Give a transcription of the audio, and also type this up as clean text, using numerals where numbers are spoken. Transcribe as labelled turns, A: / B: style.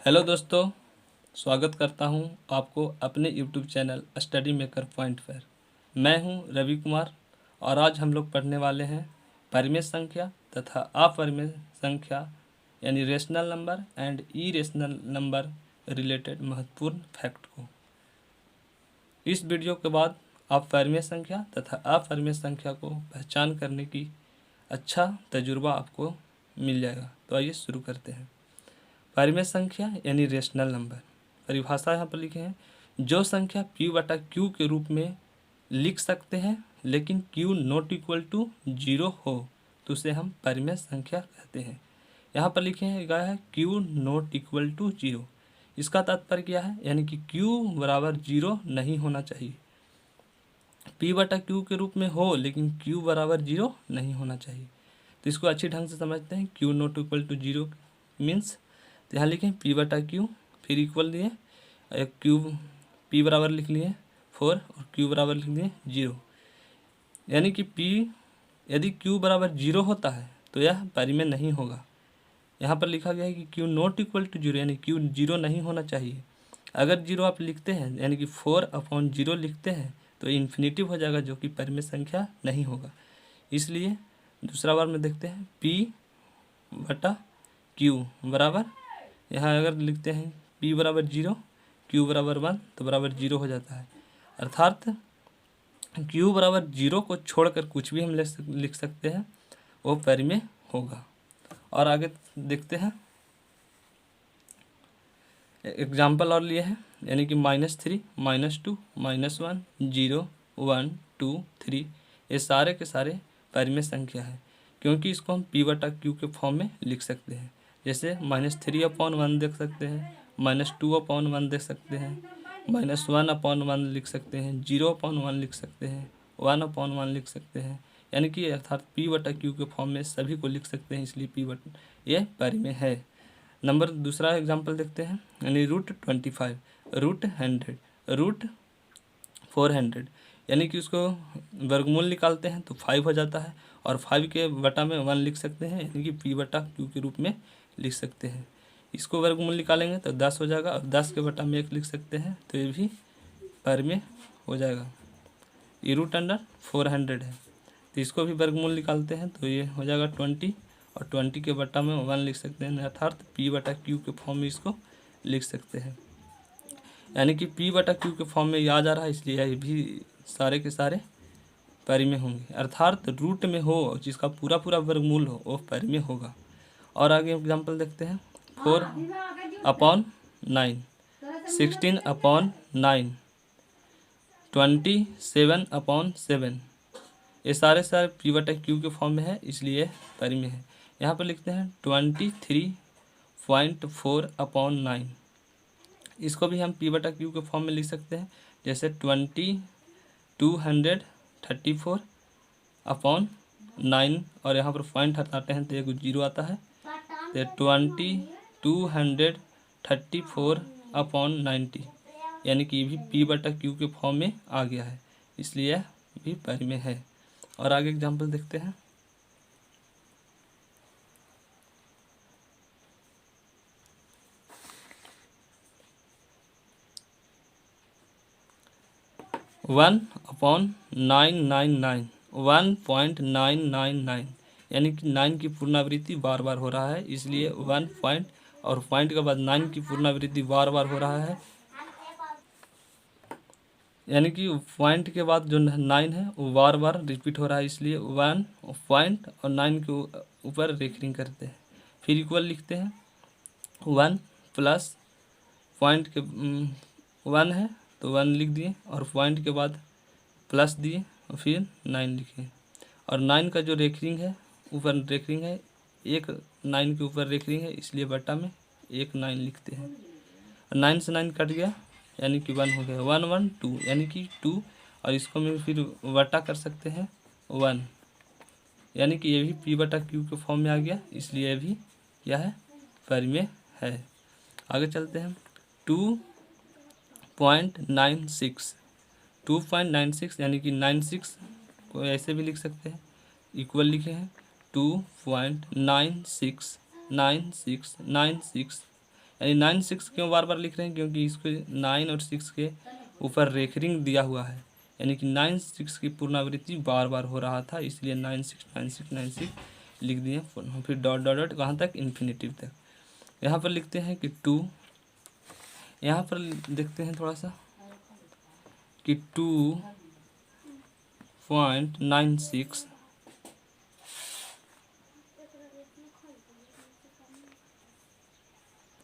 A: Hello दोस्तों, स्वागत करता हूं आपको अपने YouTube channel study maker point पर। मैं हूं रवि कुमार और आज हम लोग पढ़ने वाले हैं परिमेय संख्या तथा अपरिमेय संख्या यानी rational number and irrational number related महत्वपूर्ण फैक्ट को। इस वीडियो के बाद आप परिमेय संख्या तथा अपरिमेय संख्या को पहचान करने की अच्छा तजुर्बा आपको मिल जाएगा। तो आइए शुरू करते हैं। परिमेय संख्या यानी रेशनल नंबर, परिभाषा यहाँ पर लिखे हैं, जो संख्या p बटा q के रूप में लिख सकते हैं लेकिन q नॉट इक्वल टू 0 हो तो उसे हम परिमेय संख्या कहते हैं। यहाँ पर लिखे हैं गया है q नॉट इक्वल टू 0। इसका तात्पर्य क्या है, यानी कि q बराबर 0 नहीं होना चाहिए। p बटा q के रूप में हो लेकिन q बराबर 0 नहीं होना चाहिए। तो इसको अच्छी ढंग से समझते हैं। q not equal to 0 means, तो यहाँ लिखें p बटा क्यू, फिर इक्वल दिए, एक क्यू p बराबर लिख लिए 4 और q बराबर लिख दिए 0। यानी कि p यदि q बराबर 0 होता है तो यह परिमेय नहीं होगा। यहाँ पर लिखा गया है कि q नॉट इक्वल टू 0 यानी q 0 नहीं होना चाहिए। अगर 0 आप लिखते हैं यानी कि 4/0 लिखते हैं तो इन्फिनिटिव हो जाएगा, जो कि परिमेय संख्या नहीं होगा। इसलिए दूसरा बार में देखते हैं p बटा q बराबर, यहाँ अगर लिखते हैं p बराबर 0 q बराबर 1 तो बराबर 0 हो जाता है। अर्थात q बराबर 0 को छोड़कर कुछ भी हम लिख सकते हैं, वो परिमेय होगा। और आगे देखते हैं, एग्जाम्पल और लिए हैं, यानी कि -3, -2, -1, 0, 1, 2, 3 ये सारे के सारे परिमेय संख्या है, क्योंकि इसको हम p बटा q के फॉर्म में लिख सकते हैं। जैसे -3/1 देख सकते हैं, -2/1 देख सकते हैं, -1/1 लिख सकते हैं, 0/1 लिख सकते हैं, 1/1 लिख सकते हैं। यानी कि अर्थात p बटा q के फॉर्म में सभी को लिख सकते हैं, इसलिए p बटा ये परिमेय है। नंबर दूसरा एग्जाम्पल देखते हैं, यानी √25, √100, √400, यानी कि उसको वर्गमूल निकालते हैं तो 5 हो जाता है और 5 के बटा में 1 लिख सकते हैं, यानी कि p बटा q के रूप में लिख सकते हैं। इसको वर्गमूल निकालेंगे तो 10 हो जाएगा और 10 के बटा में 1 लिख सकते हैं, तो ये भी परिमेय हो जाएगा। ये √400 है, तो इसको भी वर्गमूल निकालते हैं तो ये हो जाएगा 20 और 20 के बटा में 1 लिख सकते हैं, अर्थात p बटा q के फॉर्म में इसको लिख सकते हैं। यानी कि p बटा q के फॉर्म में ये आ जा रहा है, इसलिए ये भी सारे के सारे परिमेय होंगे। अर्थात रूट में हो जिसका पूरा पूरा वर्गमूल हो वो परिमेय होगा। और आगे एग्जाम्पल देखते हैं, 4/9, 16/9, 27/7 ये सारे p बटा q के फॉर्म में है, इसलिए परिमेय है। यहाँ पर लिखते हैं 23.4/9, इसको भी हम p बटा q के फॉर्म में लिख सकते हैं। जैसे 2234/9 और यहाँ पर पॉइंट हटाते हैं तो एक 0 आता है, तो 2234/90, यानी कि ये भी p बटा q के फॉर्म में आ गया है, इसलिए भी परिमेय है। और आगे एग्जाम्पल देखते हैं, (1/999) यानी कि 9 की पुनरावृत्ति बार बार हो रहा है, इसलिए 1 पॉइंट और पॉइंट के बाद 9 की पुनरावृत्ति बार बार हो रहा है। यानी कि पॉइंट के बाद जो 9 है वो बार बार रिपीट हो रहा है, इसलिए 1 पॉइंट और 9 के ऊपर रेखरिंग करते हैं। फिर इक्वल लिखते हैं, 1 प्लस पॉइंट के 1 है तो 1 लिख दिए और पॉइंट के बाद प्लस दिए और फिर 9 लिखे। और 9 का जो रेखरिंग है ऊपर रेखरिंग है, एक 9 के ऊपर रेखरिंग है, इसलिए बटा में एक 9 लिखते हैं। 9 से 9 कट गया यानी कि 1 हो गया, 1 1 2 यानी कि 2, और इसको में फिर बटा कर सकते हैं 1, यानी कि ये भी p बटा q के फॉर्म में आ गया, इसलिए ये भी क्या है, परिमेय है। आगे चलते हैं, 2.96 यानी कि 96 को ऐसे भी लिख सकते हैं, इक्वल लिखे हैं 2.969696, यानी 9 6 क्यों बार बार लिख रहे हैं, क्योंकि इसको 9 और 6 के ऊपर रेखरिंग दिया हुआ है, यानी कि 9 6 की पुनरावृत्ति बार बार हो रहा था, इसलिए 9 6 9 6 9 6 लिख दिए। फिर डॉट डॉट डॉट कहाँ तक, इन्फिनेटिव तक। यहाँ पर लिखते हैं कि 2, यहाँ पर देखते हैं थोड़ा सा कि 2.96